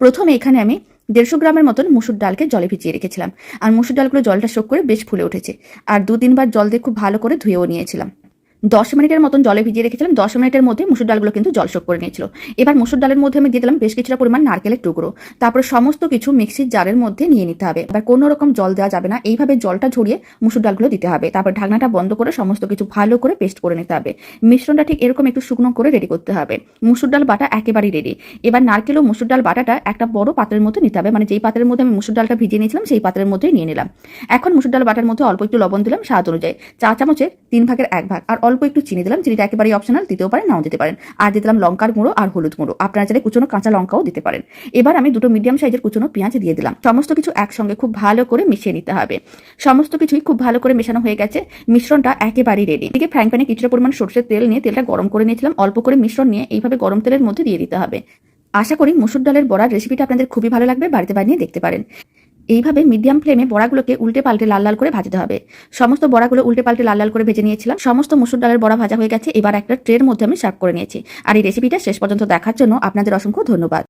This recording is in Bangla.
প্রথমে এখানে আমি 150 গ্রামের মতন মুসুর ডালকে জলে ভিজিয়ে রেখেছিলাম। আর মুসুর ডালগুলো জলটা শোক করে বেশ ফুলে উঠেছে। আর 2-3 বার জল দিয়ে খুব ভালো করে ধুয়েও নিয়েছিলাম। 10 মিনিটের মতন জলে ভিজিয়ে রেখেছিলাম। 10 মিনিটের মধ্যে মুসুর ডালগুলো কিন্তু জল শোক করে নিয়েছিল। এবার মুসুর ডালের মধ্যে আমি দিয়ে দিলাম বেশ কিছুটা পরিমাণ নারকেলের টুকরো। তারপরে সমস্ত কিছু মিক্সির জারের মধ্যে নিয়ে নিতে হবে। এবার কোনো রকম জল দেওয়া যাবে না, এইভাবে জলটা ঝরিয়ে মুসুর ডালগুলো দিতে হবে। তারপর ঢাকনাটা বন্ধ করে সমস্ত কিছু ভালো করে পেস্ট করে নিতে হবে। মিশ্রণটা ঠিক এরকম একটু শুকনো করে রেডি করতে হবে। মুসুর ডাল বাটা একেবারেই রেডি। এবার নারকেল ও মুসুর ডাল বাটাটা একটা বড় পাত্রের মধ্যে নিতে হবে, মানে যেই পাত্রের মধ্যে আমি মুসুর ডালটা ভিজিয়ে নিয়েছিলাম সেই পাত্রের মধ্যেই নিয়ে নিলাম। এখন মুসুর ডাল বাটার মধ্যে অল্প একটু লবণ দিলাম স্বাদ অনুযায়ী, চা চামচের 3 ভাগের 1 ভাগ, আর অল্প একটু চিনি দিলাম। চিনিটা একেবারেই অপশনাল, দিতেও পারেন নাও দিতে পারেন। আর দিয়ে দিলাম লঙ্কার গুঁড়ো আর হলুদ গুঁড়ো। আপনারা চাইলে কুচনো কাঁচা লঙ্কাও দিতে পারেন। এবার আমি 2টো মিডিয়াম সাইজের কুচনো পেঁয়াজ দিয়ে দিলাম। সমস্ত কিছু একসঙ্গে খুব ভালো করে মিশিয়ে নিতে হবে। সমস্ত কিছুই খুব ভালো করে মেশানো হয়ে গেছে। মিশ্রণটা একেবারেই রেডি। এদিকে ফ্রাইং প্যানে কিছুটা পরিমাণ সরষের তেল নিয়ে তেলটা গরম করে নিয়েছিলাম। অল্প করে মিশ্রণ নিয়ে এইভাবে গরম তেলের মধ্যে দিয়ে দিতে হবে। আশা করি মুসুর ডালের বড়ার রেসিপিটা আপনাদের খুবই ভালো লাগবে, বাড়িতে বানিয়ে দেখতে পারেন। এইভাবে মিডিয়াম ফ্লেমে বড়াগুলোকে উল্টে পাল্টে লাল লাল করে ভাজতে হবে। সমস্ত বড়াগুলো উল্টে পাল্টে লাল লাল করে ভেজে নিয়েছিলাম। সমস্ত মুসুর ডালের বড়া ভাজা হয়ে গেছে। এবার একটা ট্রের মধ্যে আমি সার্ভ করে নিয়েছি। আর এই রেসিপিটা শেষ পর্যন্ত দেখার জন্য আপনাদের অসংখ্য ধন্যবাদ।